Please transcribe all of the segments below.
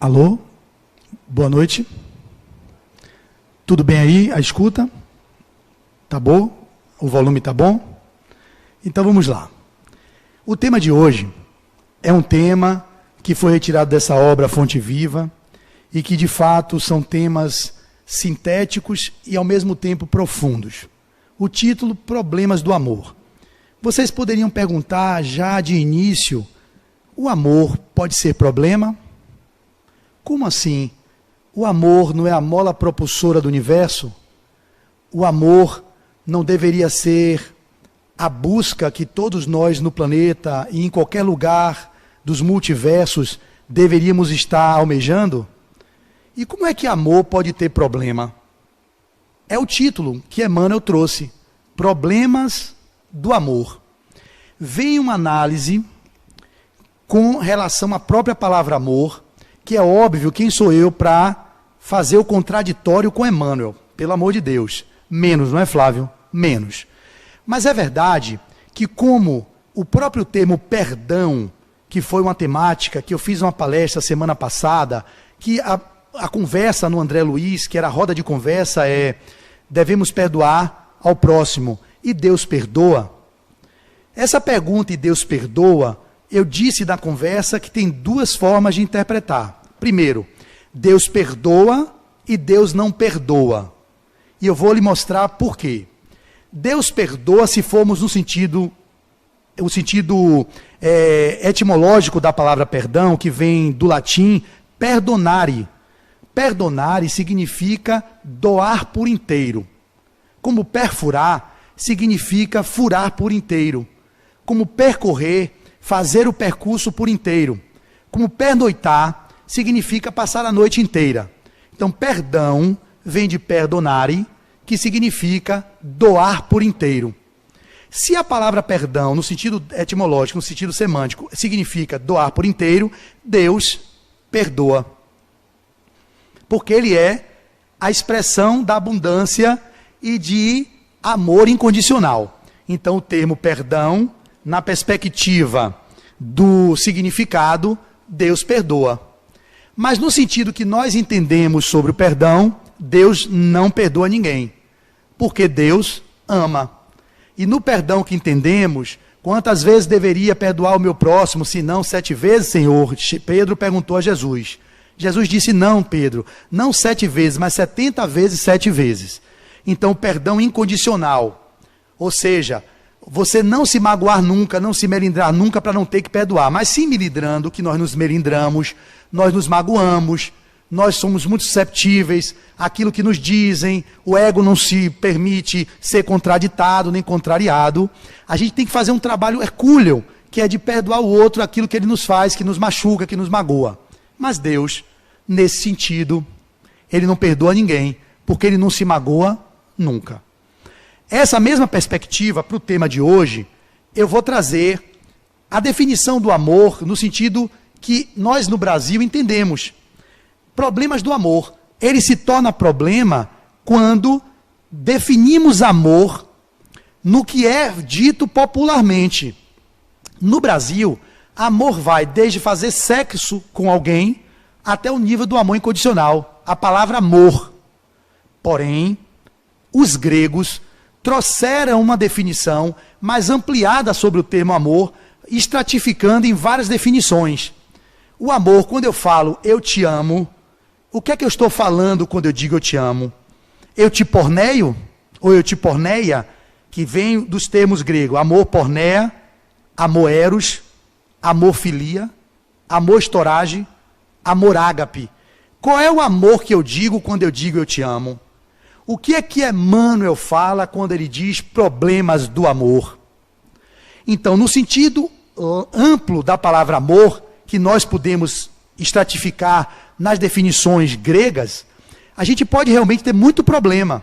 Alô? Boa noite. Tudo bem aí? A escuta? Tá bom? O volume tá bom? Então vamos lá. O tema de hoje é um tema que foi retirado dessa obra Fonte Viva e que de fato são temas sintéticos e ao mesmo tempo profundos. O título, Problemas do Amor. Vocês poderiam perguntar já de início, o amor pode ser problema? Como assim? O amor não é a mola propulsora do universo? O amor não deveria ser a busca que todos nós no planeta e em qualquer lugar dos multiversos deveríamos estar almejando? E como é que amor pode ter problema? É o título que Emmanuel trouxe, Problemas do Amor. Vem uma análise com relação à própria palavra amor, que é óbvio, quem sou eu para fazer o contraditório com Emmanuel? Pelo amor de Deus. Menos, não é, Flávio? Menos. Mas é verdade que como o próprio termo perdão, que foi uma temática que eu fiz uma palestra semana passada, que a conversa no André Luiz, que era a roda de conversa, devemos perdoar ao próximo. E Deus perdoa? Essa pergunta, e Deus perdoa, eu disse na conversa que tem duas formas de interpretar. Primeiro, Deus perdoa e Deus não perdoa. E eu vou lhe mostrar por quê. Deus perdoa se formos no sentido, o sentido etimológico da palavra perdão, que vem do latim perdonare. Perdonare significa doar por inteiro. Como perfurar significa furar por inteiro. Como percorrer, fazer o percurso por inteiro. Como pernoitar significa passar a noite inteira. Então, perdão vem de perdonare, que significa doar por inteiro. Se a palavra perdão, no sentido etimológico, no sentido semântico, significa doar por inteiro, Deus perdoa. Porque Ele é a expressão da abundância e de amor incondicional. Então, o termo perdão, na perspectiva do significado, Deus perdoa. Mas no sentido que nós entendemos sobre o perdão, Deus não perdoa ninguém, porque Deus ama. E no perdão que entendemos, quantas vezes deveria perdoar o meu próximo, se não 7 vezes, Senhor? Pedro perguntou a Jesus. Jesus disse, não, Pedro, não 7 vezes, mas 70 vezes 7 vezes. Então, perdão incondicional, ou seja, você não se magoar nunca, não se melindrar nunca para não ter que perdoar, mas sim melindrando, que nós nos melindramos, nós nos magoamos, nós somos muito susceptíveis àquilo que nos dizem, o ego não se permite ser contraditado nem contrariado. A gente tem que fazer um trabalho hercúleo, que é de perdoar o outro aquilo que ele nos faz, que nos machuca, que nos magoa. Mas Deus, nesse sentido, Ele não perdoa ninguém, porque Ele não se magoa nunca. Essa mesma perspectiva para o tema de hoje, eu vou trazer a definição do amor no sentido que nós no Brasil entendemos. Problemas do amor. Ele se torna problema quando definimos amor no que é dito popularmente. No Brasil, amor vai desde fazer sexo com alguém até o nível do amor incondicional. A palavra amor. Porém, os gregos trouxeram uma definição mais ampliada sobre o termo amor, estratificando em várias definições. O amor, quando eu falo eu te amo, o que é que eu estou falando quando eu digo eu te amo? Eu te porneio? Ou eu te porneia? Que vem dos termos gregos, amor porneia, amor eros, amor filia, amor estorage, amor ágape. Qual é o amor que eu digo quando eu digo eu te amo? O que é que Emmanuel fala quando ele diz problemas do amor? Então, no sentido amplo da palavra amor, que nós podemos estratificar nas definições gregas, a gente pode realmente ter muito problema.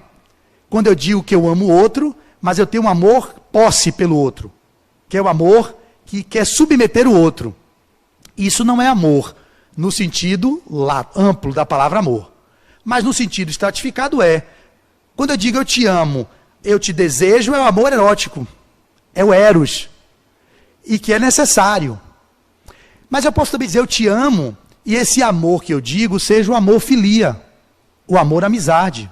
Quando eu digo que eu amo o outro, mas eu tenho um amor posse pelo outro, que é o amor que quer submeter o outro. Isso não é amor, no sentido amplo da palavra amor. Mas no sentido estratificado quando eu digo eu te amo, eu te desejo, é o amor erótico, é o eros, e que é necessário. Mas eu posso também dizer eu te amo, E esse amor que eu digo seja o amor filia, o amor amizade.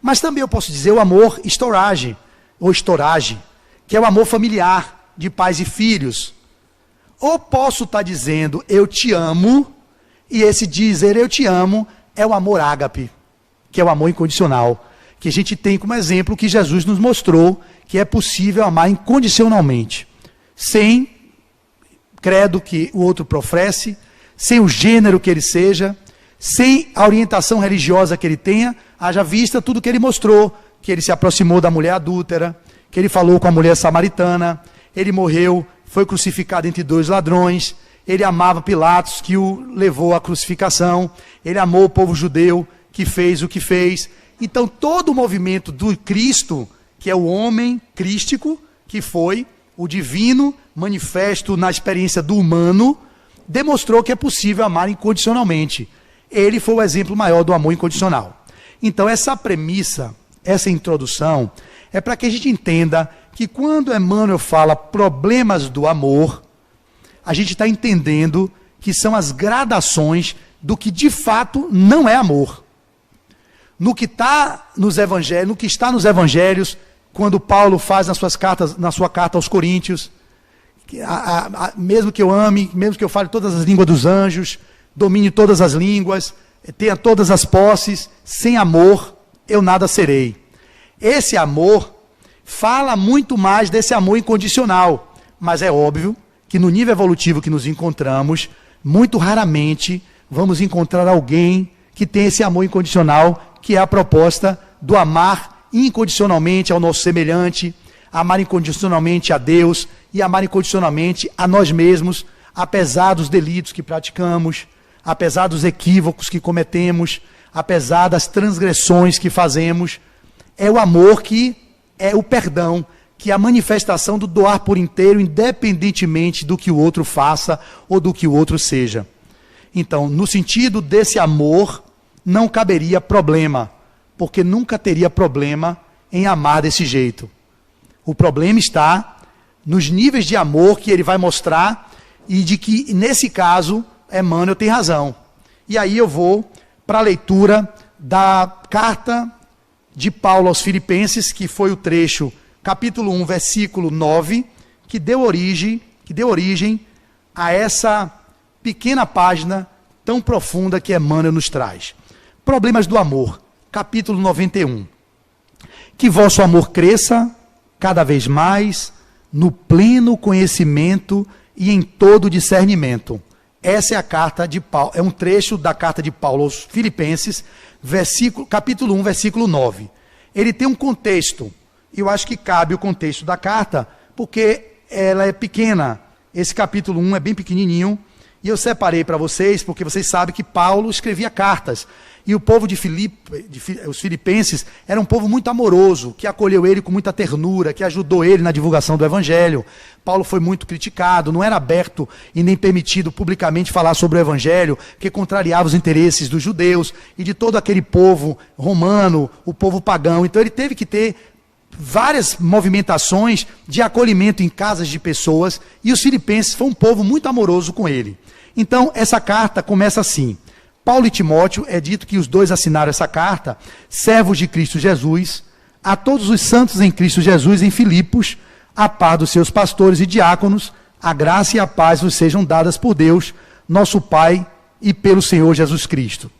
Mas também eu posso dizer o amor storage, ou storage, que é o amor familiar, de pais e filhos. Ou posso estar dizendo eu te amo, e esse dizer eu te amo é o amor ágape, que é o amor incondicional, que a gente tem como exemplo que Jesus nos mostrou que é possível amar incondicionalmente, sem credo que o outro professe, sem o gênero que ele seja, sem a orientação religiosa que ele tenha, haja vista tudo que ele mostrou, que ele se aproximou da mulher adúltera, que ele falou com a mulher samaritana, ele morreu, foi crucificado entre dois ladrões, ele amava Pilatos, que o levou à crucificação, ele amou o povo judeu, que fez o que fez. Então todo o movimento do Cristo, que é o homem crístico, que foi o divino manifesto na experiência do humano, demonstrou que é possível amar incondicionalmente. Ele foi o exemplo maior do amor incondicional. Então essa premissa, essa introdução, é para que a gente entenda que quando Emmanuel fala problemas do amor, a gente está entendendo que são as gradações do que de fato não é amor. No que está nos evangelhos, quando Paulo faz na sua carta aos Coríntios, mesmo que eu ame, mesmo que eu fale todas as línguas dos anjos, domine todas as línguas, tenha todas as posses, sem amor eu nada serei. Esse amor fala muito mais desse amor incondicional, mas é óbvio que no nível evolutivo que nos encontramos, muito raramente vamos encontrar alguém que tem esse amor incondicional, que é a proposta do amar incondicionalmente ao nosso semelhante, amar incondicionalmente a Deus e amar incondicionalmente a nós mesmos, apesar dos delitos que praticamos, apesar dos equívocos que cometemos, apesar das transgressões que fazemos. É o amor que é o perdão, que é a manifestação do doar por inteiro, independentemente do que o outro faça ou do que o outro seja. Então, no sentido desse amor, não caberia problema, porque nunca teria problema em amar desse jeito. O problema está nos níveis de amor que ele vai mostrar e de que, nesse caso, Emmanuel tem razão. E aí eu vou para a leitura da carta de Paulo aos Filipenses, que foi o trecho, capítulo 1, versículo 9, que deu origem a essa pequena página tão profunda que Emmanuel nos traz. Problemas do amor, capítulo 91. Que vosso amor cresça cada vez mais no pleno conhecimento e em todo discernimento. Essa é a carta de Paulo, é um trecho da carta de Paulo aos Filipenses, capítulo 1, versículo 9. Ele tem um contexto, e eu acho que cabe o contexto da carta, porque ela é pequena. Esse capítulo 1 é bem pequenininho, e eu separei para vocês, porque vocês sabem que Paulo escrevia cartas. E o povo os filipenses, era um povo muito amoroso, que acolheu ele com muita ternura, que ajudou ele na divulgação do Evangelho. Paulo foi muito criticado, não era aberto e nem permitido publicamente falar sobre o Evangelho, que contrariava os interesses dos judeus e de todo aquele povo romano, o povo pagão. Então ele teve que ter várias movimentações de acolhimento em casas de pessoas, e os filipenses foi um povo muito amoroso com ele. Então essa carta começa assim: Paulo e Timóteo, é dito que os dois assinaram essa carta, servos de Cristo Jesus, a todos os santos em Cristo Jesus em Filipos, a par dos seus pastores e diáconos, a graça e a paz vos sejam dadas por Deus, nosso Pai, e pelo Senhor Jesus Cristo.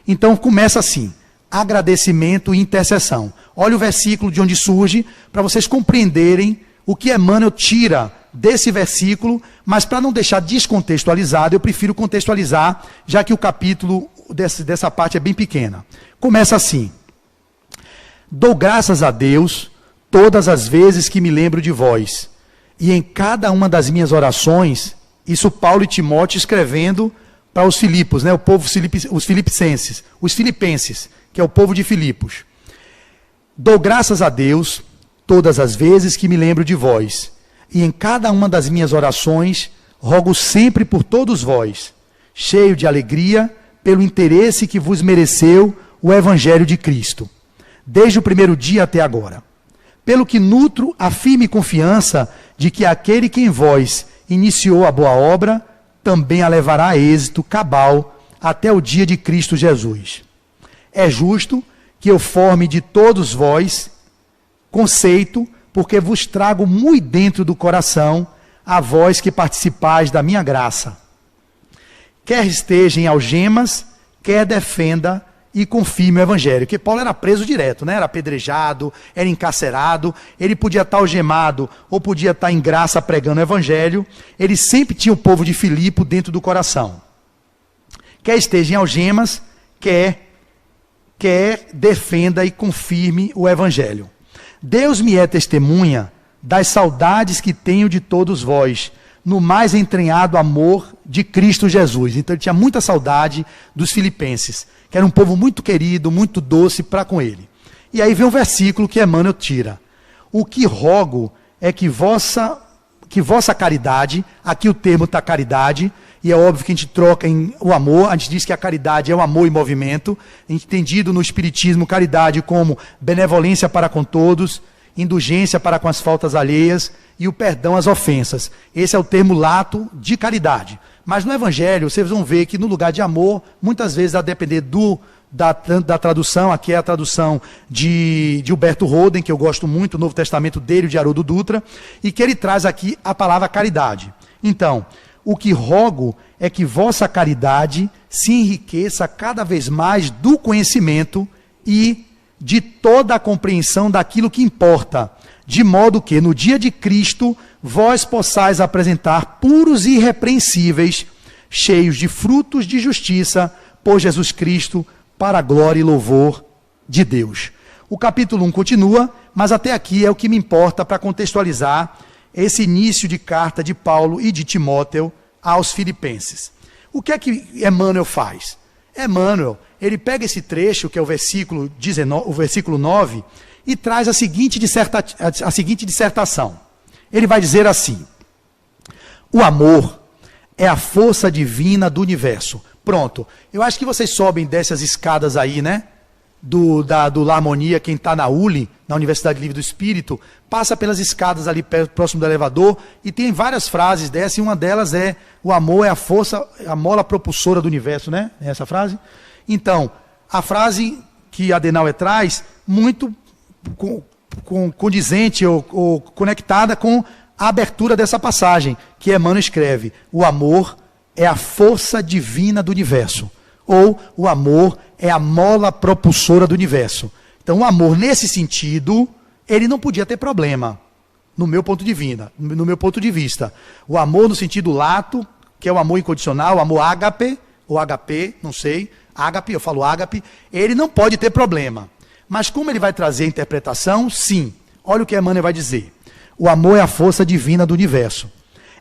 Então começa assim: agradecimento e intercessão. Olha o versículo de onde surge, para vocês compreenderem o que Emmanuel tira desse versículo, mas para não deixar descontextualizado, eu prefiro contextualizar, já que o capítulo dessa parte é bem pequena. Começa assim: dou graças a Deus todas as vezes que me lembro de vós, e em cada uma das minhas orações, isso Paulo e Timóteo escrevendo para os Filipos, né, os filipenses, que é o povo de Filipos. Dou graças a Deus todas as vezes que me lembro de vós, e em cada uma das minhas orações rogo sempre por todos vós, cheio de alegria pelo interesse que vos mereceu o Evangelho de Cristo, desde o primeiro dia até agora. Pelo que nutro a firme confiança de que aquele que em vós iniciou a boa obra também a levará a êxito cabal até o dia de Cristo Jesus. É justo que eu forme de todos vós conceito, porque vos trago muito dentro do coração, a vós que participais da minha graça. Quer esteja em algemas, quer defenda e confirme o evangelho. Porque Paulo era preso direto, né? Era apedrejado, era encarcerado, ele podia estar algemado ou podia estar em graça pregando o evangelho. Ele sempre tinha o povo de Filipe dentro do coração. Quer esteja em algemas, quer defenda e confirme o evangelho. Deus me é testemunha das saudades que tenho de todos vós, no mais entranhado amor de Cristo Jesus. Então ele tinha muita saudade dos filipenses, que era um povo muito querido, muito doce para com ele. E aí vem um versículo que Emmanuel tira. O que rogo é que vossa caridade, aqui o termo está caridade, e é óbvio que a gente troca em o amor, a gente diz que a caridade é o amor em movimento, entendido no espiritismo, caridade como benevolência para com todos, indulgência para com as faltas alheias e o perdão às ofensas. Esse é o termo lato de caridade. Mas no Evangelho, vocês vão ver que no lugar de amor, muitas vezes, a depender da tradução, aqui é a tradução de Humberto Roden, que eu gosto muito, o Novo Testamento dele, de Haroldo Dutra, e que ele traz aqui a palavra caridade. Então, o que rogo é que vossa caridade se enriqueça cada vez mais do conhecimento e de toda a compreensão daquilo que importa, de modo que no dia de Cristo vós possais apresentar puros e irrepreensíveis, cheios de frutos de justiça, por Jesus Cristo, para a glória e louvor de Deus. O capítulo 1 continua, mas até aqui é o que me importa para contextualizar esse início de carta de Paulo e de Timóteo aos filipenses. O que é que Emmanuel faz? Emmanuel, ele pega esse trecho, que é o versículo 9, e traz a seguinte dissertação. Ele vai dizer assim: o amor é a força divina do universo. Pronto. Eu acho que vocês sobem dessas escadas aí, né? Do La Harmonia, quem está na ULI, na Universidade Livre do Espírito, passa pelas escadas ali próximo do elevador e tem várias frases dessas, e uma delas é: o amor é a força, a mola propulsora do universo, né? É essa frase? Então, a frase que Adenauer traz, muito condizente ou conectada com a abertura dessa passagem, que Emmanuel escreve: o amor é a força divina do universo, ou o amor é a mola propulsora do universo. Então, o amor, nesse sentido, ele não podia ter problema, no meu ponto de vista. O amor no sentido lato, que é o amor incondicional, o amor ágape, ou HP, não sei, ágape, eu falo ágape, ele não pode ter problema. Mas como ele vai trazer a interpretação? Sim. Olha o que Emmanuel vai dizer. O amor é a força divina do universo.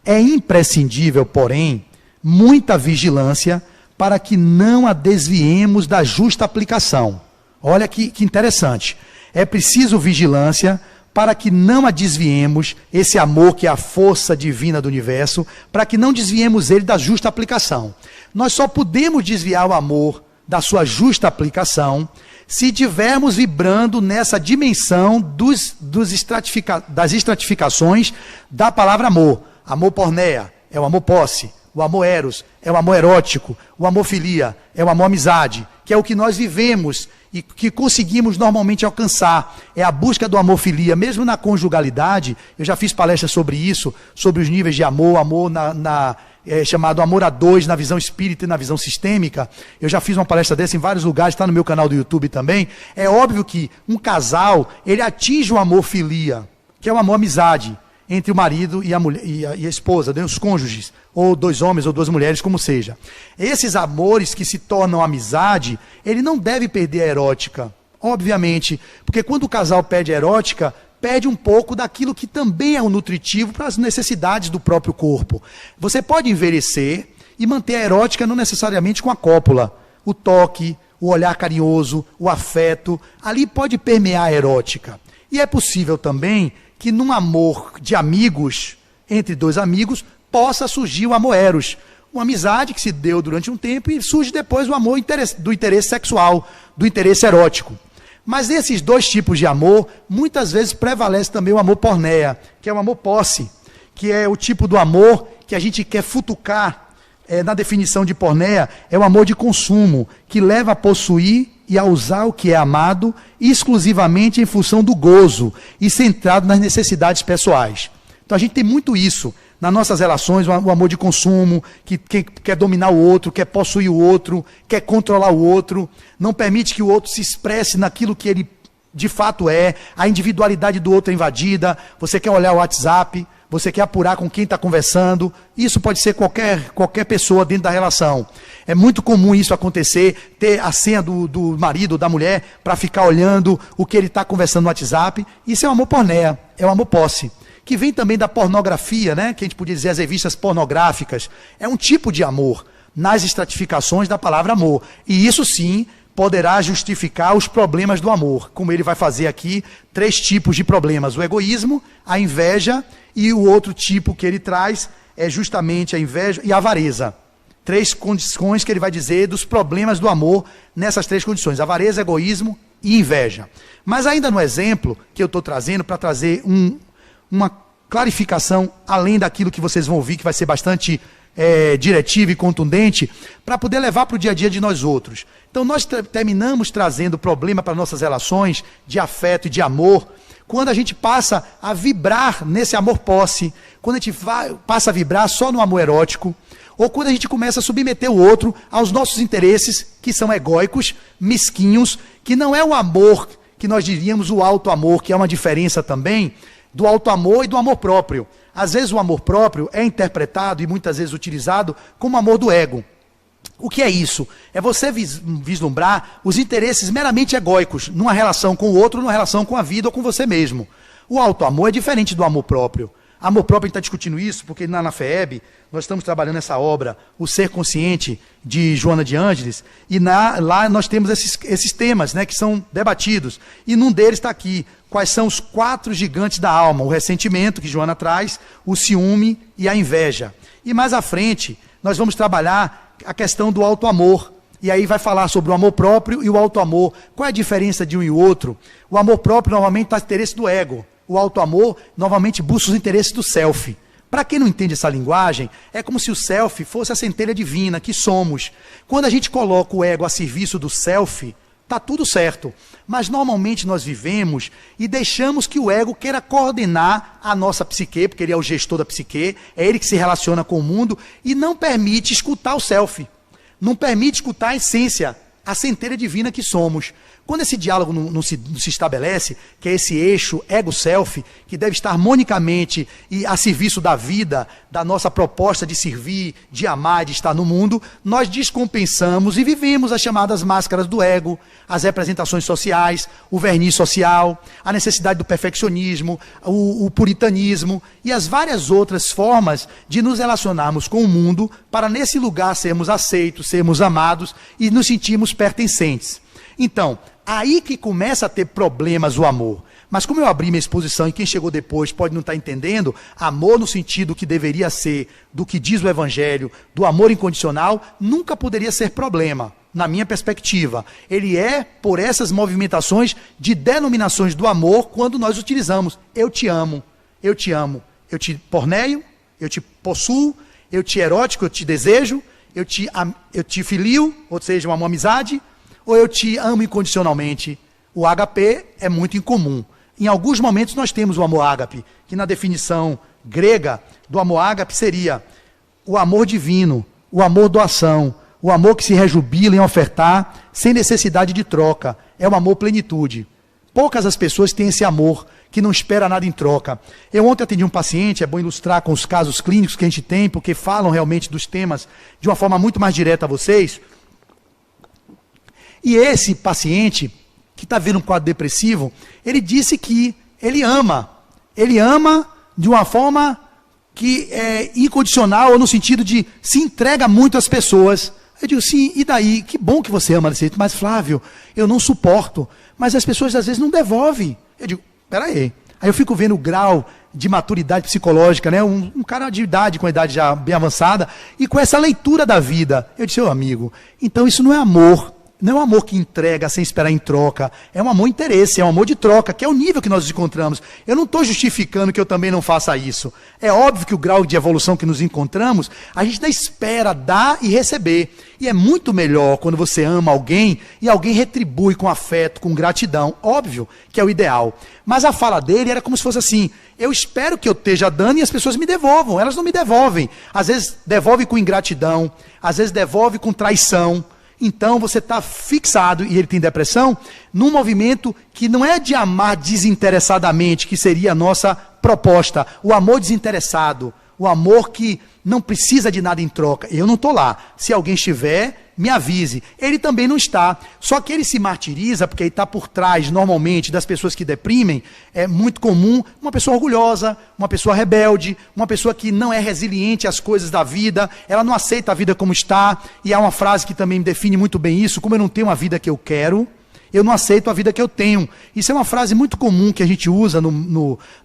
É imprescindível, porém, muita vigilância para que não a desviemos da justa aplicação. Olha que interessante. É preciso vigilância para que não a desviemos, esse amor que é a força divina do universo, para que não desviemos ele da justa aplicação. Nós só podemos desviar o amor da sua justa aplicação se estivermos vibrando nessa dimensão das estratificações da palavra amor. Amor porneia é o amor posse. O amor eros é o amor erótico, o amor filia é o amor amizade, que é o que nós vivemos e que conseguimos normalmente alcançar. É a busca do amor filia, mesmo na conjugalidade. Eu já fiz palestras sobre isso, sobre os níveis de amor chamado amor a dois na visão espírita e na visão sistêmica. Eu já fiz uma palestra dessa em vários lugares, está no meu canal do YouTube também. É óbvio que um casal, ele atinge o amor filia, que é o amor amizade, entre o marido e a esposa, né, os cônjuges, ou dois homens ou duas mulheres, como seja. Esses amores que se tornam amizade, ele não deve perder a erótica, obviamente, porque quando o casal perde a erótica, perde um pouco daquilo que também é um nutritivo para as necessidades do próprio corpo. Você pode envelhecer e manter a erótica não necessariamente com a cópula, o toque, o olhar carinhoso, o afeto, ali pode permear a erótica. E é possível também que num amor de amigos, entre dois amigos, possa surgir o amor eros. Uma amizade que se deu durante um tempo e surge depois o amor do interesse sexual, do interesse erótico. Mas esses dois tipos de amor, muitas vezes prevalece também o amor porneia, que é o amor posse, que é o tipo do amor que a gente quer futucar na definição de porneia, é o amor de consumo, que leva a possuir e a usar o que é amado exclusivamente em função do gozo e centrado nas necessidades pessoais. Então a gente tem muito isso nas nossas relações, o amor de consumo, que quer dominar o outro, quer possuir o outro, quer controlar o outro, não permite que o outro se expresse naquilo que ele de fato é, a individualidade do outro é invadida, você quer olhar o WhatsApp, você quer apurar com quem está conversando, isso pode ser qualquer pessoa dentro da relação. É muito comum isso acontecer, ter a senha do marido, da mulher, para ficar olhando o que ele está conversando no WhatsApp. Isso é o amor pornéia, é o amor posse, que vem também da pornografia, né? Que a gente podia dizer as revistas pornográficas. É um tipo de amor, nas estratificações da palavra amor. E isso sim poderá justificar os problemas do amor, como ele vai fazer aqui, 3 tipos de problemas: o egoísmo, a inveja, e o outro tipo que ele traz é justamente a inveja e a avareza. 3 condições que ele vai dizer dos problemas do amor nessas 3 condições: avareza, egoísmo e inveja. Mas ainda no exemplo que eu estou trazendo, para trazer uma clarificação, além daquilo que vocês vão ouvir, que vai ser bastante diretivo e contundente, para poder levar para o dia a dia de nós outros. Então nós terminamos trazendo problema para nossas relações de afeto e de amor, quando a gente passa a vibrar nesse amor posse, quando a gente passa a vibrar só no amor erótico, ou quando a gente começa a submeter o outro aos nossos interesses, que são egóicos, mesquinhos, que não é o amor que nós diríamos o alto amor, que é uma diferença também do alto amor e do amor próprio. Às vezes o amor próprio é interpretado e muitas vezes utilizado como amor do ego. O que é isso? É você vislumbrar os interesses meramente egóicos numa relação com o outro, numa relação com a vida ou com você mesmo. O auto-amor é diferente do amor próprio. Amor próprio, a gente está discutindo isso porque na FEEB nós estamos trabalhando essa obra, O Ser Consciente, de Joana de Ângeles, e lá nós temos esses temas, né, que são debatidos. E num deles está aqui, quais são os 4 gigantes da alma: o ressentimento, que Joana traz, o ciúme e a inveja. E mais à frente, nós vamos trabalhar a questão do auto-amor. E aí vai falar sobre o amor próprio e o auto-amor. Qual é a diferença de um e o outro? O amor próprio normalmente está no interesse do ego. O auto-amor normalmente busca os interesses do self. Para quem não entende essa linguagem, é como se o self fosse a centelha divina que somos. Quando a gente coloca o ego a serviço do self, está tudo certo. Mas normalmente nós vivemos e deixamos que o ego queira coordenar a nossa psique, porque ele é o gestor da psique, é ele que se relaciona com o mundo, e não permite escutar o self. Não permite escutar a essência, a centelha divina que somos. Quando esse diálogo não se estabelece, que é esse eixo ego-self, que deve estar harmonicamente e a serviço da vida, da nossa proposta de servir, de amar, de estar no mundo, nós descompensamos e vivemos as chamadas máscaras do ego, as representações sociais, o verniz social, a necessidade do perfeccionismo, o puritanismo e as várias outras formas de nos relacionarmos com o mundo para nesse lugar sermos aceitos, sermos amados e nos sentirmos pertencentes. Então, aí que começa a ter problemas o amor. Mas como eu abri minha exposição e quem chegou depois pode não estar entendendo, amor no sentido que deveria ser, do que diz o Evangelho, do amor incondicional, nunca poderia ser problema, na minha perspectiva. Ele é por essas movimentações de denominações do amor quando nós utilizamos. Eu te amo, eu te porneio, eu te possuo, eu te erótico, eu te desejo, eu te filio, ou seja, uma amizade, ou eu te amo incondicionalmente. O ágape é muito incomum. Em alguns momentos nós temos o amor ágape, que na definição grega do amor ágape seria o amor divino, o amor doação, o amor que se rejubila em ofertar sem necessidade de troca. É o amor plenitude. Poucas as pessoas têm esse amor, que não espera nada em troca. Eu ontem atendi um paciente, é bom ilustrar com os casos clínicos que a gente tem, porque falam realmente dos temas de uma forma muito mais direta a vocês. E esse paciente, que está vendo um quadro depressivo, ele disse que ele ama de uma forma que é incondicional, ou no sentido de se entrega muito às pessoas. Eu digo, sim, e daí? Que bom que você ama desse jeito, mas Flávio, eu não suporto. Mas as pessoas às vezes não devolvem. Eu digo, peraí. Aí eu fico vendo o grau de maturidade psicológica, né? Um cara de idade, com a idade já bem avançada, e com essa leitura da vida. Eu disse, amigo, então isso não é amor. não é um amor que entrega sem esperar em troca. É um amor interesse, é um amor de troca, que é o nível que nós nos encontramos. Eu não estou justificando que eu também não faça isso. É óbvio que o grau de evolução que nos encontramos, a gente ainda espera dar e receber. E é muito melhor quando você ama alguém e alguém retribui com afeto, com gratidão. Óbvio que é o ideal. Mas a fala dele era como se fosse assim: eu espero que eu esteja dando e as pessoas me devolvam. Elas não me devolvem. Às vezes devolve com ingratidão, às vezes devolve com traição. Então você está fixado, e ele tem depressão, num movimento que não é de amar desinteressadamente, que seria a nossa proposta. O amor desinteressado, o amor que não precisa de nada em troca. Eu não estou lá. Se alguém estiver, me avise. Ele também não está. Só que ele se martiriza porque ele está por trás, normalmente, das pessoas que deprimem. É muito comum uma pessoa orgulhosa, uma pessoa rebelde, uma pessoa que não é resiliente às coisas da vida, ela não aceita a vida como está. E há uma frase que também define muito bem isso: como eu não tenho uma vida que eu quero, eu não aceito a vida que eu tenho. Isso é uma frase muito comum que a gente usa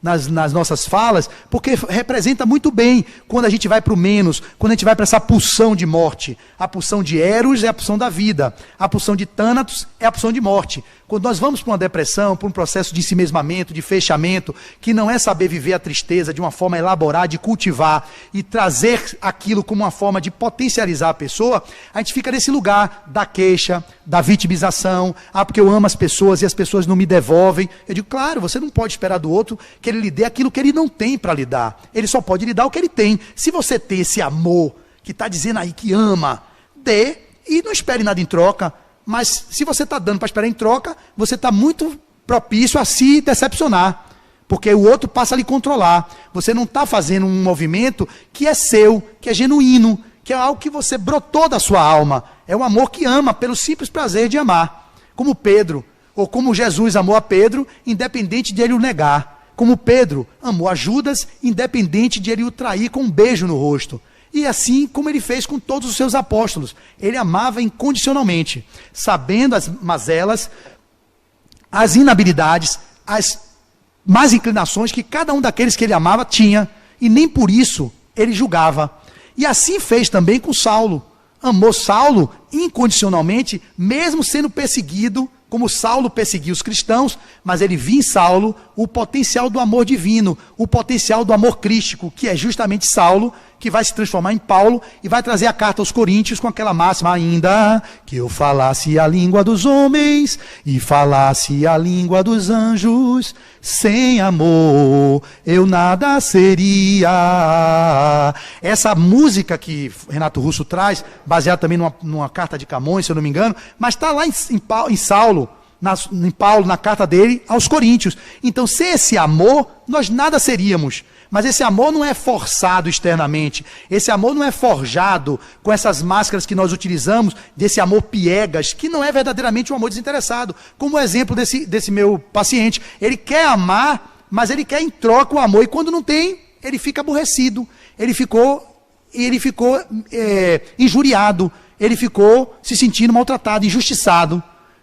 nas nossas falas, porque representa muito bem quando a gente vai para o menos, quando a gente vai para essa pulsão de morte. A pulsão de Eros é a pulsão da vida. A pulsão de Thanatos é a pulsão de morte. Quando nós vamos para uma depressão, para um processo de ensimesmamento, de fechamento, que não é saber viver a tristeza de uma forma elaborada, de cultivar e trazer aquilo como uma forma de potencializar a pessoa, a gente fica nesse lugar da queixa, da vitimização. Ah, porque eu amo as pessoas e as pessoas não me devolvem. Eu digo, claro, você não pode esperar do outro que ele lhe dê aquilo que ele não tem para lhe dar. Ele só pode lhe dar o que ele tem. Se você tem esse amor, que está dizendo aí que ama, dê e não espere nada em troca. Mas se você está dando para esperar em troca, você está muito propício a se decepcionar. Porque o outro passa a lhe controlar. Você não está fazendo um movimento que é seu, que é genuíno, que é algo que você brotou da sua alma. É um amor que ama pelo simples prazer de amar. Como Pedro, ou como Jesus amou a Pedro, independente de ele o negar. Como Pedro amou a Judas, independente de ele o trair com um beijo no rosto. E assim como ele fez com todos os seus apóstolos. Ele amava incondicionalmente, sabendo as mazelas, as inabilidades, as más inclinações que cada um daqueles que ele amava tinha. E nem por isso ele julgava. E assim fez também com Saulo. Amou Saulo incondicionalmente, mesmo sendo perseguido, como Saulo perseguia os cristãos, mas ele via em Saulo o potencial do amor divino, o potencial do amor crístico, que é justamente Saulo, que vai se transformar em Paulo e vai trazer a carta aos Coríntios com aquela máxima: ainda que eu falasse a língua dos homens e falasse a língua dos anjos, sem amor eu nada seria. Essa música que Renato Russo traz, baseada também numa carta de Camões, se eu não me engano, mas está lá em Saulo, em Paulo, na carta dele aos Coríntios. Então, sem esse amor, nós nada seríamos. Mas esse amor não é forçado externamente. Esse amor não é forjado com essas máscaras que nós utilizamos, desse amor piegas, que não é verdadeiramente um amor desinteressado. Como o exemplo desse meu paciente. Ele quer amar, mas ele quer em troca o amor. E quando não tem, ele fica aborrecido. Ele ficou injuriado. Ele ficou se sentindo maltratado, injustiçado.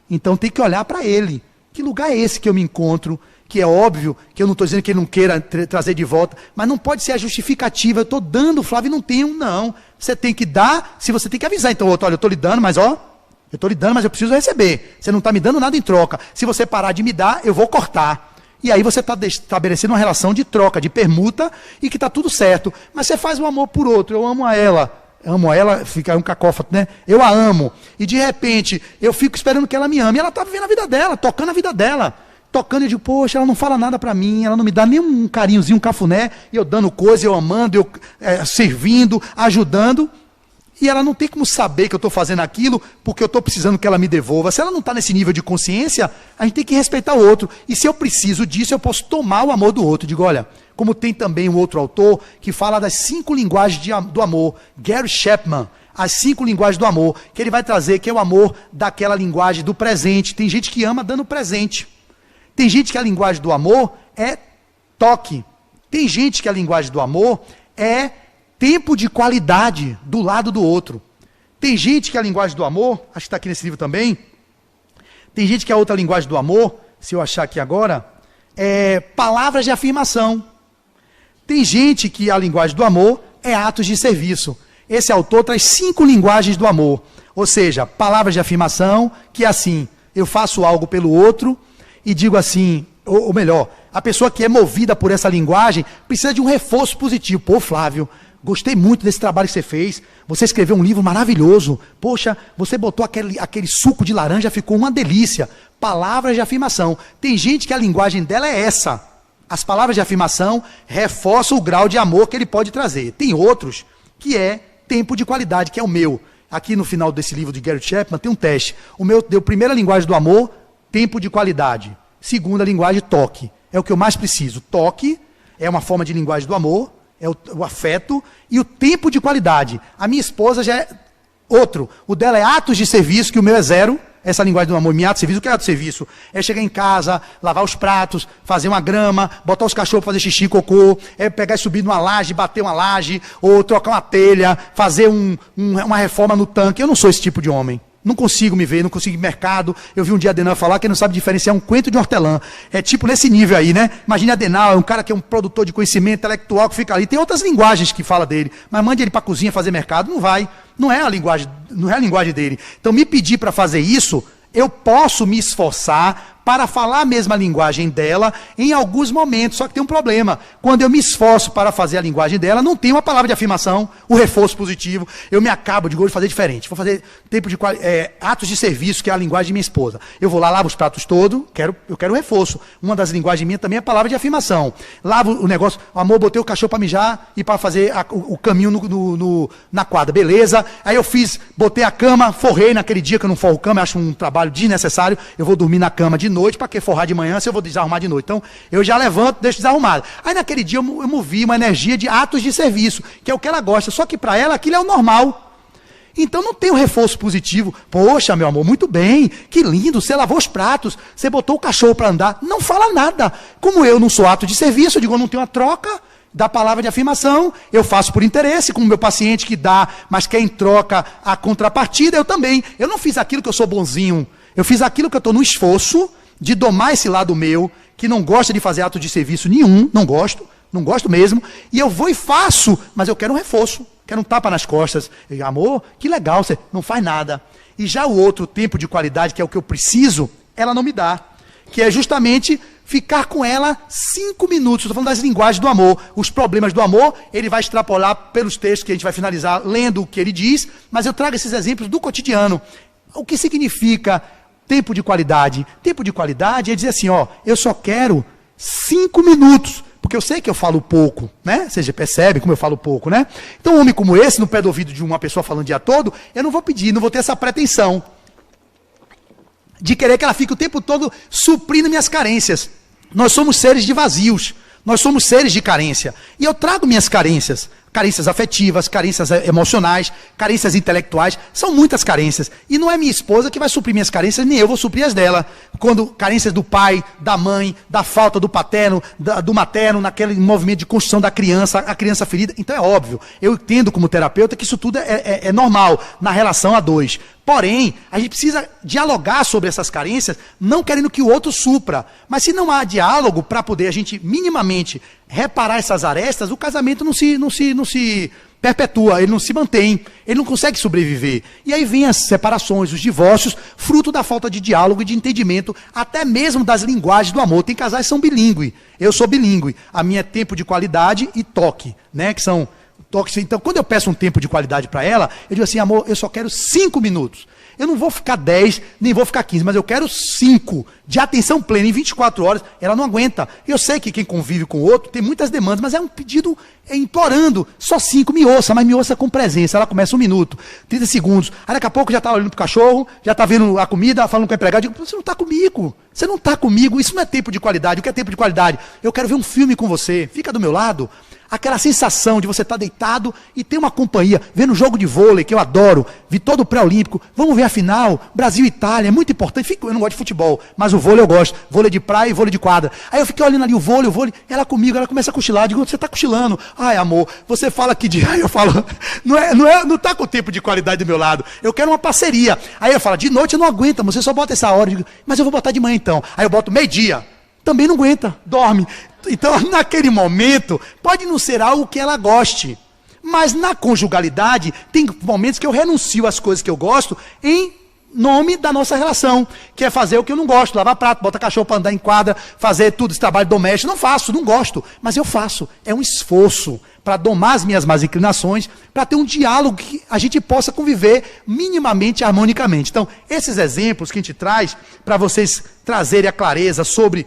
Então tem que olhar para ele. Que lugar é esse que eu me encontro? Que é óbvio que eu não estou dizendo que ele não queira trazer de volta, mas não pode ser a justificativa. Eu estou dando, Flávio, e não tenho, não. Você tem que dar, se você tem que avisar. Então, outro, olha, eu estou lhe dando, mas eu preciso receber. Você não está me dando nada em troca. Se você parar de me dar, eu vou cortar. E aí você está estabelecendo uma relação de troca, de permuta, e que está tudo certo. Mas você faz um amor por outro. Eu amo a ela, fica um cacófato, né? Eu a amo. E de repente, eu fico esperando que ela me ame. E ela está vivendo a vida dela, tocando a vida dela. Tocando, eu digo, poxa, ela não fala nada para mim, ela não me dá nem um carinhozinho, um cafuné, e eu dando coisa, eu amando, eu servindo, ajudando. E ela não tem como saber que eu estou fazendo aquilo porque eu estou precisando que ela me devolva. Se ela não está nesse nível de consciência, a gente tem que respeitar o outro. E se eu preciso disso, eu posso tomar o amor do outro. Digo, olha, como tem também um outro autor que fala das 5 linguagens do amor, Gary Chapman, as 5 linguagens do amor, que ele vai trazer, que é o amor daquela linguagem do presente. Tem gente que ama dando presente. Tem gente que a linguagem do amor é toque. Tem gente que a linguagem do amor é tempo de qualidade do lado do outro. Tem gente que a linguagem do amor, acho que está aqui nesse livro também, tem gente que a outra linguagem do amor, se eu achar aqui agora, é palavras de afirmação. Tem gente que a linguagem do amor é atos de serviço. esse autor traz 5 linguagens do amor. Ou seja, palavras de afirmação, que é assim, eu faço algo pelo outro e digo assim, ou melhor, a pessoa que é movida por essa linguagem precisa de um reforço positivo. Pô, Flávio, gostei muito desse trabalho que você fez. Você escreveu um livro maravilhoso. Poxa, você botou aquele suco de laranja, ficou uma delícia. Palavras de afirmação. Tem gente que a linguagem dela é essa. As palavras de afirmação reforçam o grau de amor que ele pode trazer. Tem outros que é tempo de qualidade, que é o meu. Aqui no final desse livro de Gary Chapman tem um teste. O meu deu primeira linguagem do amor, tempo de qualidade. Segunda linguagem, toque. É o que eu mais preciso. Toque é uma forma de linguagem do amor, é o afeto e o tempo de qualidade. A minha esposa já é outro. O dela é atos de serviço, que o meu é 0. Essa linguagem do amor, minha ato de serviço, o que é ato de serviço? É chegar em casa, lavar os pratos, fazer uma grama, botar os cachorros para fazer xixi, cocô, é pegar e subir numa laje, bater uma laje, ou trocar uma telha, fazer uma reforma no tanque. Eu não sou esse tipo de homem. Não consigo me ver, não consigo ir no mercado. Eu vi um dia a Adenal falar que não sabe diferenciar um coentro de hortelã. É tipo nesse nível aí, né? Imagine a Adenal, é um cara que é um produtor de conhecimento intelectual que fica ali. Tem outras linguagens que fala dele, mas mande ele para a cozinha fazer mercado, não vai. Não é a linguagem dele. Então, me pedir para fazer isso, eu posso me esforçar para falar a mesma linguagem dela em alguns momentos, só que tem um problema. Quando eu me esforço para fazer a linguagem dela, não tem uma palavra de afirmação, o reforço positivo, eu me acabo de fazer diferente. Vou fazer tempo de atos de serviço, que é a linguagem de minha esposa. Eu vou lá, lavo os pratos todos, eu quero reforço. Uma das linguagens minhas também é a palavra de afirmação. Lavo o negócio, amor, botei o cachorro para mijar e para fazer o caminho na quadra, beleza? Aí eu botei a cama, forrei naquele dia que eu não forro cama, eu acho um trabalho desnecessário, eu vou dormir na cama de noite, para que forrar de manhã se eu vou desarrumar de noite? Então, eu já levanto, deixo desarrumado. Aí naquele dia eu movi uma energia de atos de serviço, que é o que ela gosta, só que para ela aquilo é o normal. Então não tem um reforço positivo. Poxa, meu amor, muito bem, que lindo, você lavou os pratos, você botou o cachorro para andar. Não fala nada. Como eu não sou ato de serviço, eu digo, eu não tenho uma troca da palavra de afirmação, eu faço por interesse, como meu paciente que dá, mas quer em troca a contrapartida, eu também. Eu não fiz aquilo que eu sou bonzinho, eu fiz aquilo que eu estou no esforço de domar esse lado meu, que não gosta de fazer ato de serviço nenhum, não gosto mesmo, e eu vou e faço, mas eu quero um reforço, quero um tapa nas costas. Eu, amor, que legal, você não faz nada. E já o outro tempo de qualidade, que é o que eu preciso, ela não me dá, que é justamente ficar com ela 5 minutos. Estou falando das linguagens do amor. Os problemas do amor, ele vai extrapolar pelos textos que a gente vai finalizar lendo o que ele diz, mas eu trago esses exemplos do cotidiano. O que significa tempo de qualidade? Tempo de qualidade é dizer assim, ó, eu só quero 5 minutos, porque eu sei que eu falo pouco, né? Você já percebe como eu falo pouco, né? Então, um homem como esse, no pé do ouvido de uma pessoa falando o dia todo, eu não vou pedir, não vou ter essa pretensão de querer que ela fique o tempo todo suprindo minhas carências. Nós somos seres de vazios, nós somos seres de carência. E eu trago minhas carências. Carências afetivas, carências emocionais, carências intelectuais, são muitas carências. E não é minha esposa que vai suprir minhas carências, nem eu vou suprir as dela. Quando carências do pai, da mãe, da falta do paterno, do materno, naquele movimento de construção da criança, a criança ferida. Então é óbvio, eu entendo como terapeuta que isso tudo é normal na relação a dois. Porém, a gente precisa dialogar sobre essas carências, não querendo que o outro supra. Mas se não há diálogo para poder a gente minimamente reparar essas arestas, o casamento não se perpetua, ele não se mantém, ele não consegue sobreviver. E aí vem as separações, os divórcios, fruto da falta de diálogo e de entendimento, até mesmo das linguagens do amor. Tem casais que são bilíngue, eu sou bilíngue. A minha é tempo de qualidade e toque, né, que são toques. Então, quando eu peço um tempo de qualidade para ela, eu digo assim, amor, eu só quero 5 minutos. Eu não vou ficar 10, nem vou ficar 15, mas eu quero 5 de atenção plena em 24 horas. Ela não aguenta. Eu sei que quem convive com o outro tem muitas demandas, mas é um pedido implorando. Só 5, me ouça, mas me ouça com presença. Ela começa 1 minuto, 30 segundos. Aí daqui a pouco já está olhando para o cachorro, já está vendo a comida, falando com o empregado. Eu digo, você não está comigo. Você não está comigo. Isso não é tempo de qualidade. O que é tempo de qualidade? Eu quero ver um filme com você. Fica do meu lado. Aquela sensação de você estar deitado e ter uma companhia, vendo um jogo de vôlei, que eu adoro, vi todo o pré-olímpico, vamos ver a final, Brasil e Itália, é muito importante. Eu não gosto de futebol, mas o vôlei eu gosto, vôlei de praia e vôlei de quadra. Aí eu fiquei olhando ali o vôlei, ela comigo, ela começa a cochilar, eu digo, você está cochilando. Ai, amor, você fala que de... Aí eu falo, não está com tempo de qualidade do meu lado, eu quero uma parceria. Aí eu falo, de noite eu não aguento, você só bota essa hora. Eu digo, mas eu vou botar de manhã então. Aí eu boto meio-dia, também não aguenta, dorme. Então, naquele momento, pode não ser algo que ela goste, Mas na conjugalidade, tem momentos que eu renuncio às coisas que eu gosto em nome da nossa relação, que é fazer o que eu não gosto, lavar prato, botar cachorro para andar em quadra, fazer tudo esse trabalho doméstico. Não faço, não gosto, mas eu faço. É um esforço para domar as minhas más inclinações, para ter um diálogo que a gente possa conviver minimamente, harmonicamente. Então, esses exemplos que a gente traz, para vocês trazerem a clareza sobre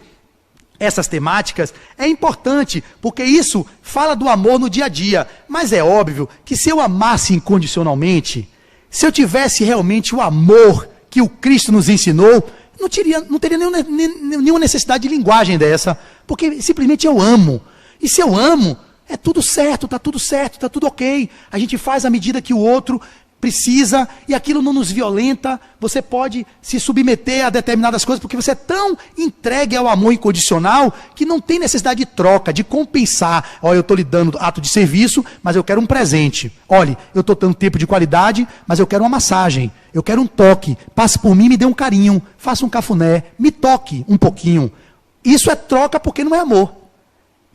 essas temáticas, é importante, porque isso fala do amor no dia a dia. Mas é óbvio que se eu amasse incondicionalmente, se eu tivesse realmente o amor que o Cristo nos ensinou, não teria nenhuma necessidade de linguagem dessa, porque simplesmente eu amo. E se eu amo, é tudo certo, está tudo ok. A gente faz à medida que o outro precisa, e aquilo não nos violenta. Você pode se submeter a determinadas coisas, porque você é tão entregue ao amor incondicional, que não tem necessidade de troca, de compensar. Olha, eu estou lhe dando ato de serviço, mas eu quero um presente. Olha, eu estou dando tempo de qualidade, mas eu quero uma massagem. Eu quero um toque. Passe por mim, me dê um carinho. Faça um cafuné, me toque um pouquinho. Isso é troca porque não é amor.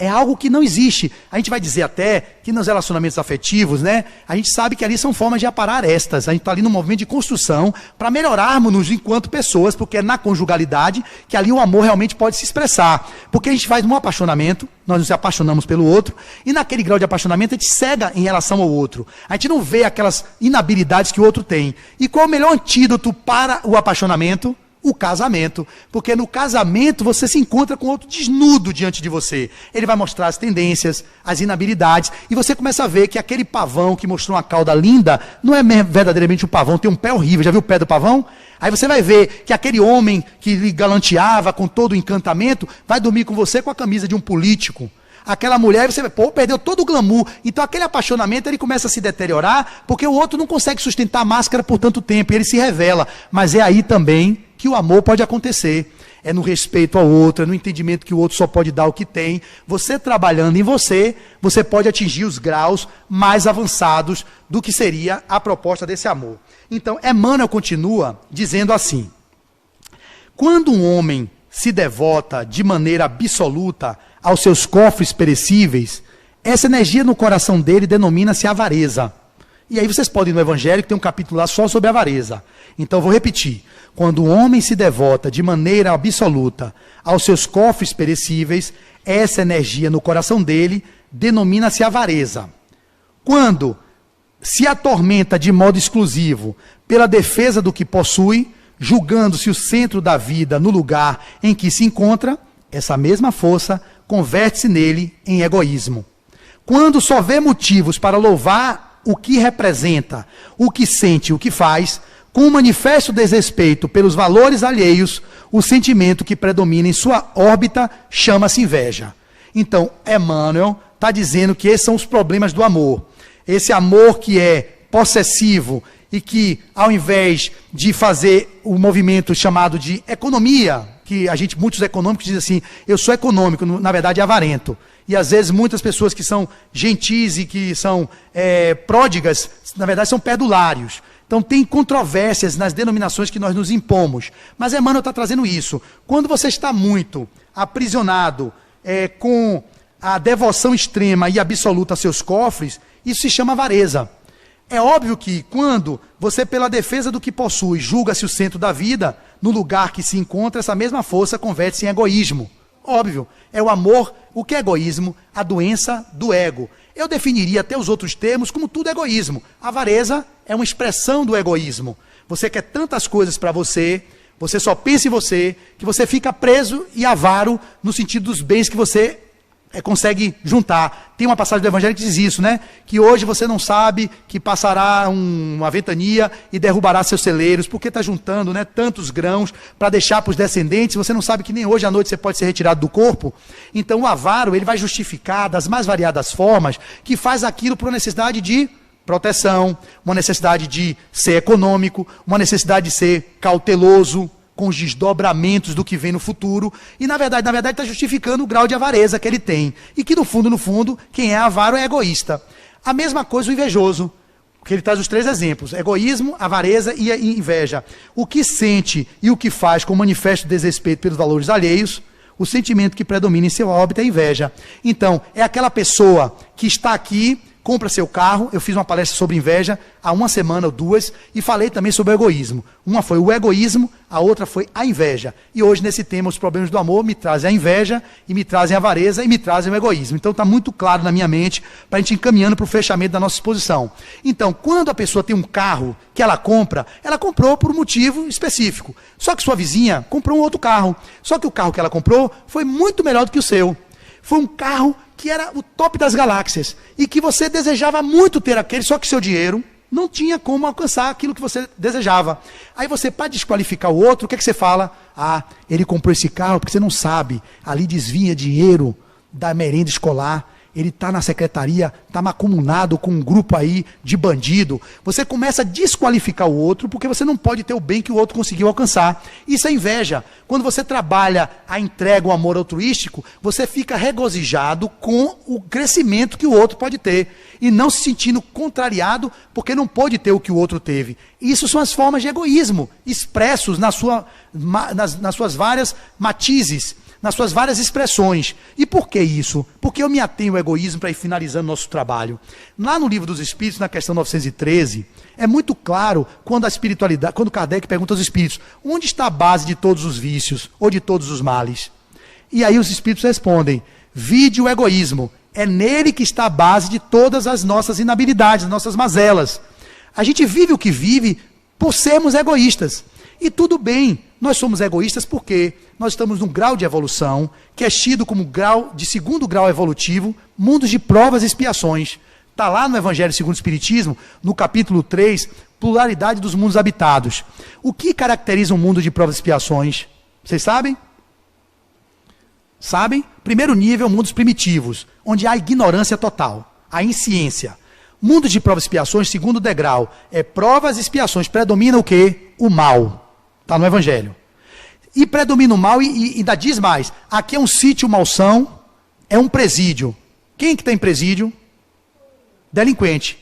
É algo que não existe. A gente vai dizer até que nos relacionamentos afetivos, né, a gente sabe que ali são formas de aparar arestas. A gente está ali num movimento de construção para melhorarmos-nos enquanto pessoas, porque é na conjugalidade que ali o amor realmente pode se expressar. Porque a gente faz um apaixonamento, nós nos apaixonamos pelo outro, e naquele grau de apaixonamento a gente cega em relação ao outro. A gente não vê aquelas inabilidades que o outro tem. E qual é o melhor antídoto para o apaixonamento? O casamento, porque no casamento você se encontra com outro desnudo diante de você. Ele vai mostrar as tendências, as inabilidades, e você começa a ver que aquele pavão que mostrou uma cauda linda, não é verdadeiramente um pavão, tem um pé horrível. Já viu o pé do pavão? Aí você vai ver que aquele homem que lhe galanteava com todo o encantamento, vai dormir com você com a camisa de um político. Aquela mulher, você vê, pô, perdeu todo o glamour. Então aquele apaixonamento, ele começa a se deteriorar, porque o outro não consegue sustentar a máscara por tanto tempo, e ele se revela. Mas é aí também que o amor pode acontecer. É no respeito ao outro, é no entendimento que o outro só pode dar o que tem. Você trabalhando em você, você pode atingir os graus mais avançados do que seria a proposta desse amor. Então, Emmanuel continua dizendo assim: quando um homem se devota de maneira absoluta aos seus cofres perecíveis, essa energia no coração dele denomina-se avareza. E aí vocês podem ir no Evangelho, que tem um capítulo lá só sobre avareza. Então eu vou repetir. Quando o homem se devota de maneira absoluta aos seus cofres perecíveis, essa energia no coração dele denomina-se avareza. Quando se atormenta de modo exclusivo pela defesa do que possui, julgando-se o centro da vida no lugar em que se encontra, essa mesma força converte-se nele em egoísmo. Quando só vê motivos para louvar o que representa, o que sente, o que faz, com um manifesto desrespeito pelos valores alheios, o sentimento que predomina em sua órbita chama-se inveja. Então, Emmanuel está dizendo que esses são os problemas do amor. Esse amor que é possessivo e que, ao invés de fazer o movimento chamado de economia, que muitos econômicos dizem assim, eu sou econômico, na verdade é avarento. E às vezes muitas pessoas que são gentis e que são pródigas, na verdade são perdulários. Então tem controvérsias nas denominações que nós nos impomos. Mas Emmanuel está trazendo isso. Quando você está muito aprisionado com a devoção extrema e absoluta a seus cofres, isso se chama avareza. É óbvio que quando você, pela defesa do que possui, julga-se o centro da vida, no lugar que se encontra, essa mesma força converte-se em egoísmo. Óbvio, é o amor. O que é egoísmo? A doença do ego. Eu definiria até os outros termos como tudo egoísmo. A avareza é uma expressão do egoísmo. Você quer tantas coisas para você, você só pensa em você, que você fica preso e avaro no sentido dos bens que você consegue juntar. Tem uma passagem do Evangelho que diz isso, né? Que hoje você não sabe que passará uma ventania e derrubará seus celeiros, porque está juntando, né, tantos grãos para deixar para os descendentes. Você não sabe que nem hoje à noite você pode ser retirado do corpo. Então o avaro, ele vai justificar das mais variadas formas que faz aquilo por uma necessidade de proteção, uma necessidade de ser econômico, uma necessidade de ser cauteloso, com os desdobramentos do que vem no futuro, e na verdade está justificando o grau de avareza que ele tem, e que no fundo, quem é avaro é egoísta. A mesma coisa o invejoso, que ele traz os 3 exemplos, egoísmo, avareza e inveja. O que sente e o que faz com manifesto desrespeito pelos valores alheios, o sentimento que predomina em seu óbito é a inveja. Então, é aquela pessoa que está aqui compra seu carro. Eu fiz uma palestra sobre inveja há uma semana ou duas e falei também sobre o egoísmo. Uma foi o egoísmo, a outra foi a inveja. E hoje, nesse tema, os problemas do amor me trazem a inveja, e me trazem a avareza, e me trazem o egoísmo. Então está muito claro na minha mente, para a gente ir encaminhando para o fechamento da nossa exposição. Então, quando a pessoa tem um carro que ela comprou por um motivo específico. Só que sua vizinha comprou um outro carro. Só que o carro que ela comprou foi muito melhor do que o seu. Foi um carro que era o top das galáxias. E que você desejava muito ter aquele, só que seu dinheiro não tinha como alcançar aquilo que você desejava. Aí você, para desqualificar o outro, o que é que você fala? Ah, ele comprou esse carro porque você não sabe. Ali desvia dinheiro da merenda escolar. Ele está na secretaria, está macumunado com um grupo aí de bandido. Você começa a desqualificar o outro porque você não pode ter o bem que o outro conseguiu alcançar. Isso é inveja. Quando você trabalha a entrega, o amor altruístico, você fica regozijado com o crescimento que o outro pode ter. E não se sentindo contrariado porque não pode ter o que o outro teve. Isso são as formas de egoísmo expressos nas suas várias matizes, nas suas várias expressões. E por que isso? Porque eu me atenho ao egoísmo para ir finalizando nosso trabalho. Lá no Livro dos Espíritos, na questão 913, é muito claro quando a espiritualidade, quando Kardec pergunta aos espíritos, onde está a base de todos os vícios ou de todos os males? E aí os espíritos respondem, vide o egoísmo, é nele que está a base de todas as nossas inabilidades, as nossas mazelas. A gente vive o que vive por sermos egoístas. E tudo bem, nós somos egoístas porque nós estamos num grau de evolução, que é tido como grau de segundo grau evolutivo, mundos de provas e expiações. Está lá no Evangelho segundo o Espiritismo, no capítulo 3, pluralidade dos mundos habitados. O que caracteriza um mundo de provas e expiações? Vocês sabem? Sabem? Primeiro nível, mundos primitivos, onde há ignorância total, há insciência. Mundo de provas e expiações, segundo degrau, é provas e expiações. Predomina o quê? O mal. Está no Evangelho. E predomina o mal e ainda diz mais. Aqui é um sítio malsão, é um presídio. Quem é que está em presídio? Delinquente.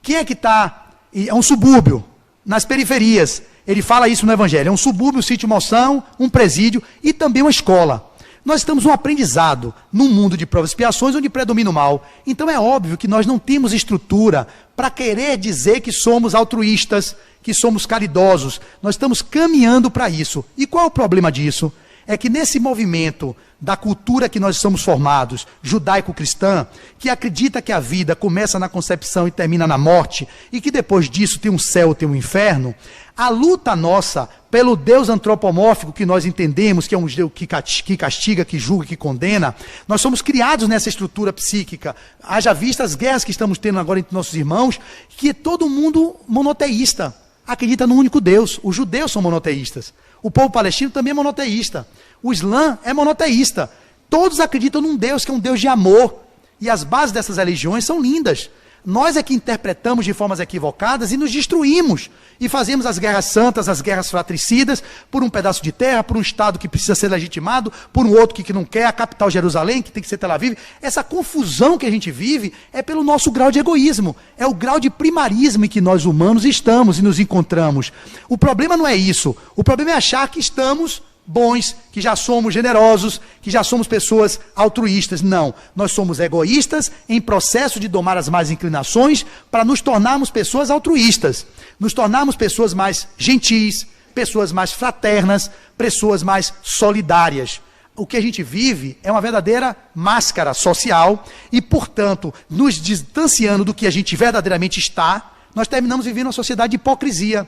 Quem é que está? É um subúrbio, nas periferias. Ele fala isso no Evangelho. É um subúrbio, um sítio malsão, um presídio e também uma escola. Nós estamos num aprendizado, num mundo de provas e expiações, onde predomina o mal. Então é óbvio que nós não temos estrutura para querer dizer que somos altruístas, que somos caridosos. Nós estamos caminhando para isso. E qual é o problema disso? É que nesse movimento da cultura que nós somos formados, judaico-cristã, que acredita que a vida começa na concepção e termina na morte, e que depois disso tem um céu, tem um inferno, a luta nossa pelo Deus antropomórfico que nós entendemos, que é um Deus que castiga, que julga, que condena, nós somos criados nessa estrutura psíquica. Haja vista as guerras que estamos tendo agora entre nossos irmãos, que é todo mundo monoteísta, acredita no único Deus. Os judeus são monoteístas. O povo palestino também é monoteísta. O Islã é monoteísta. Todos acreditam num Deus que é um Deus de amor. E as bases dessas religiões são lindas. Nós é que interpretamos de formas equivocadas e nos destruímos. E fazemos as guerras santas, as guerras fratricidas, por um pedaço de terra, por um Estado que precisa ser legitimado, por um outro que não quer, a capital Jerusalém, que tem que ser Tel Aviv. Essa confusão que a gente vive é pelo nosso grau de egoísmo. É o grau de primarismo em que nós humanos estamos e nos encontramos. O problema não é isso. O problema é achar que estamos bons, que já somos generosos, que já somos pessoas altruístas. Não, nós somos egoístas em processo de domar as más inclinações para nos tornarmos pessoas altruístas, nos tornarmos pessoas mais gentis, pessoas mais fraternas, pessoas mais solidárias. O que a gente vive é uma verdadeira máscara social e, portanto, nos distanciando do que a gente verdadeiramente está, nós terminamos vivendo uma sociedade de hipocrisia.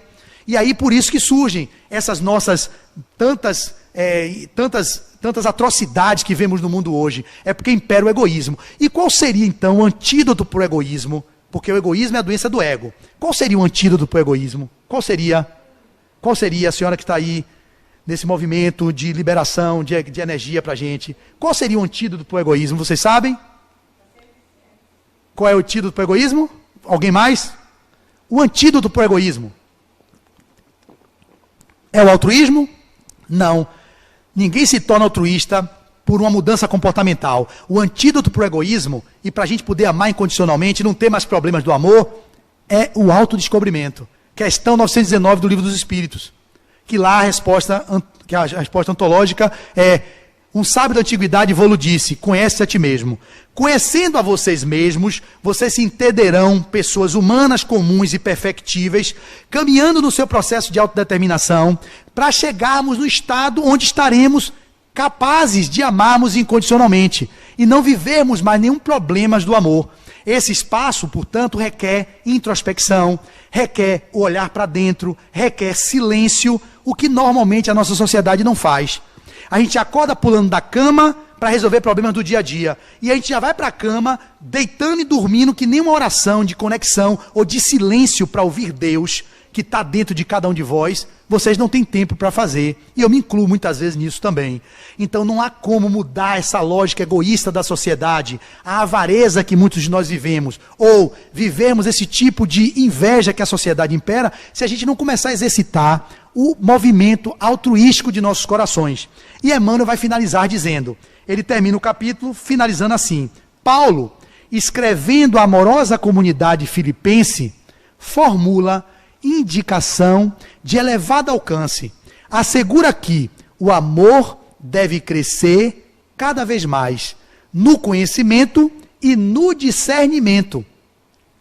E aí, por isso que surgem essas nossas tantas atrocidades que vemos no mundo hoje. É porque impera o egoísmo. E qual seria, então, o antídoto para o egoísmo? Porque o egoísmo é a doença do ego. Qual seria o antídoto para o egoísmo? Qual seria a senhora que está aí, nesse movimento de liberação, de energia para a gente? Qual seria o antídoto para o egoísmo? Vocês sabem? Qual é o antídoto para o egoísmo? Alguém mais? O antídoto para o egoísmo é o altruísmo? Não. Ninguém se torna altruísta por uma mudança comportamental. O antídoto para o egoísmo, e para a gente poder amar incondicionalmente, não ter mais problemas do amor, é o autodescobrimento. Questão 919 do Livro dos Espíritos. Que lá a resposta ontológica é: um sábio da antiguidade vô-lo disse, conhece-se a ti mesmo. Conhecendo a vocês mesmos, vocês se entenderão pessoas humanas comuns e perfectíveis, caminhando no seu processo de autodeterminação, para chegarmos no estado onde estaremos capazes de amarmos incondicionalmente e não vivermos mais nenhum problema do amor. Esse espaço, portanto, requer introspecção, requer olhar para dentro, requer silêncio, o que normalmente a nossa sociedade não faz. A gente acorda pulando da cama para resolver problemas do dia a dia. E a gente já vai para a cama, deitando e dormindo, que nem uma oração de conexão ou de silêncio para ouvir Deus, que está dentro de cada um de vós, vocês não têm tempo para fazer. E eu me incluo muitas vezes nisso também. Então não há como mudar essa lógica egoísta da sociedade, a avareza que muitos de nós vivemos, ou vivermos esse tipo de inveja que a sociedade impera, se a gente não começar a exercitar o movimento altruístico de nossos corações. E Emmanuel vai finalizar dizendo, ele termina o capítulo finalizando assim: Paulo, escrevendo à amorosa comunidade filipense, formula indicação de elevado alcance. Assegura que o amor deve crescer cada vez mais no conhecimento e no discernimento,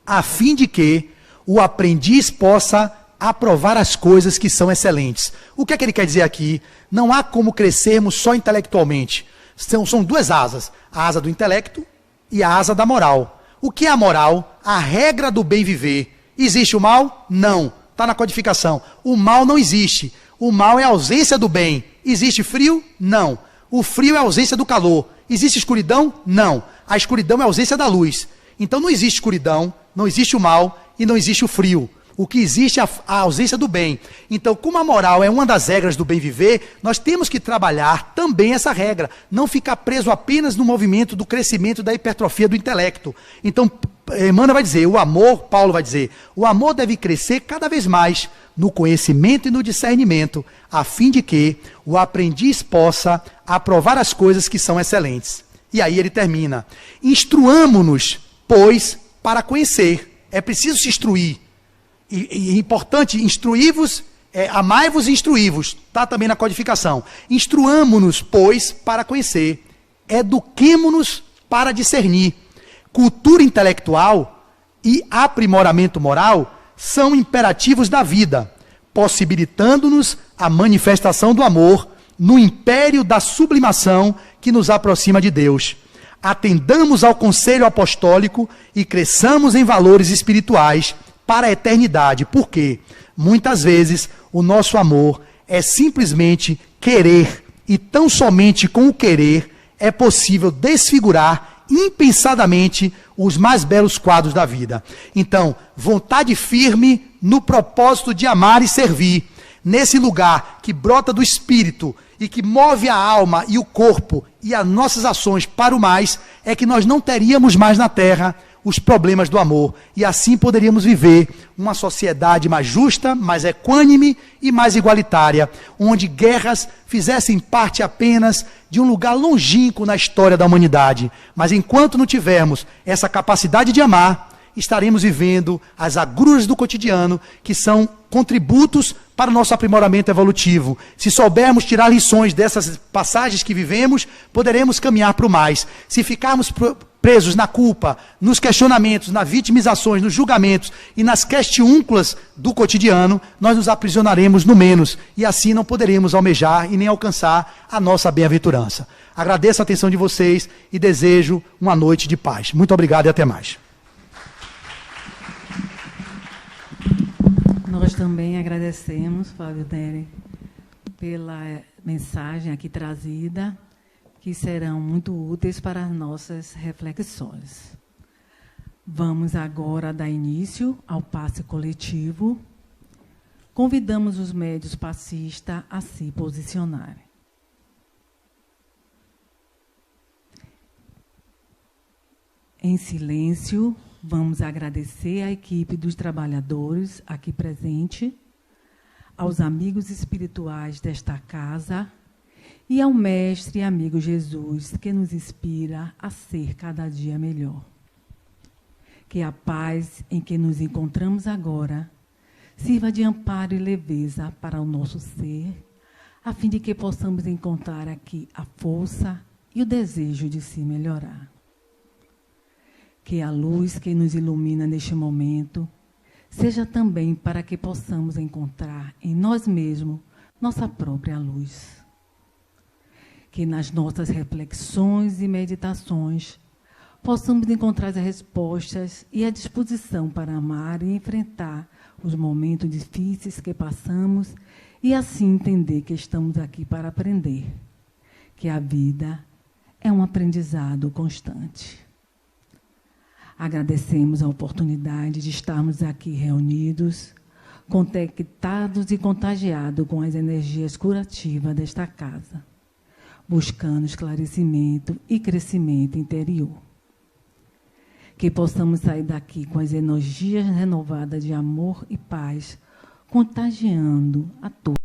a fim de que o aprendiz possa aprovar as coisas que são excelentes. O que é que ele quer dizer aqui? Não há como crescermos só intelectualmente. São duas asas, a asa do intelecto e a asa da moral. O que é a moral? A regra do bem viver. Existe o mal? Não. Está na codificação. O mal não existe. O mal é a ausência do bem. Existe frio? Não. O frio é a ausência do calor. Existe escuridão? Não. A escuridão é a ausência da luz. Então não existe escuridão, não existe o mal e não existe o frio. O que existe é a ausência do bem. Então, como a moral é uma das regras do bem viver, nós temos que trabalhar também essa regra. Não ficar preso apenas no movimento do crescimento da hipertrofia do intelecto. Então, Emmanuel vai dizer, o amor, Paulo vai dizer, o amor deve crescer cada vez mais no conhecimento e no discernimento, a fim de que o aprendiz possa aprovar as coisas que são excelentes. E aí ele termina, instruamo-nos, pois, para conhecer. É preciso se instruir. E é importante, instruí-vos, amai-vos e instruí-vos, está também na codificação. Instruamo-nos, pois, para conhecer. Eduquemo-nos para discernir. Cultura intelectual e aprimoramento moral são imperativos da vida, possibilitando-nos a manifestação do amor no império da sublimação que nos aproxima de Deus. Atendamos ao conselho apostólico e cresçamos em valores espirituais para a eternidade, porque muitas vezes o nosso amor é simplesmente querer, e tão somente com o querer é possível desfigurar impensadamente os mais belos quadros da vida. Então, vontade firme no propósito de amar e servir, nesse lugar que brota do espírito e que move a alma e o corpo e as nossas ações para o mais, é que nós não teríamos mais na terra os problemas do amor, e assim poderíamos viver uma sociedade mais justa, mais equânime e mais igualitária, onde guerras fizessem parte apenas de um lugar longínquo na história da humanidade. Mas enquanto não tivermos essa capacidade de amar, estaremos vivendo as agruras do cotidiano, que são contributos para o nosso aprimoramento evolutivo. Se soubermos tirar lições dessas passagens que vivemos, poderemos caminhar para o mais. Se ficarmos presos na culpa, nos questionamentos, nas vitimizações, nos julgamentos e nas questiúnculas do cotidiano, nós nos aprisionaremos no menos, e assim não poderemos almejar e nem alcançar a nossa bem-aventurança. Agradeço a atenção de vocês e desejo uma noite de paz. Muito obrigado e até mais. Nós também agradecemos, Flávio Neri, pela mensagem aqui trazida, que serão muito úteis para as nossas reflexões. Vamos agora dar início ao passe coletivo. Convidamos os médios passistas a se posicionarem. Em silêncio, vamos agradecer à equipe dos trabalhadores aqui presente, aos amigos espirituais desta casa e ao Mestre e amigo Jesus, que nos inspira a ser cada dia melhor. Que a paz em que nos encontramos agora sirva de amparo e leveza para o nosso ser, a fim de que possamos encontrar aqui a força e o desejo de se melhorar. que a luz que nos ilumina neste momento seja também para que possamos encontrar em nós mesmos nossa própria luz. Que nas nossas reflexões e meditações possamos encontrar as respostas e a disposição para amar e enfrentar os momentos difíceis que passamos e assim entender que estamos aqui para aprender, que a vida é um aprendizado constante. Agradecemos a oportunidade de estarmos aqui reunidos, conectados e contagiados com as energias curativas desta casa, buscando esclarecimento e crescimento interior. Que possamos sair daqui com as energias renovadas de amor e paz, contagiando a todos.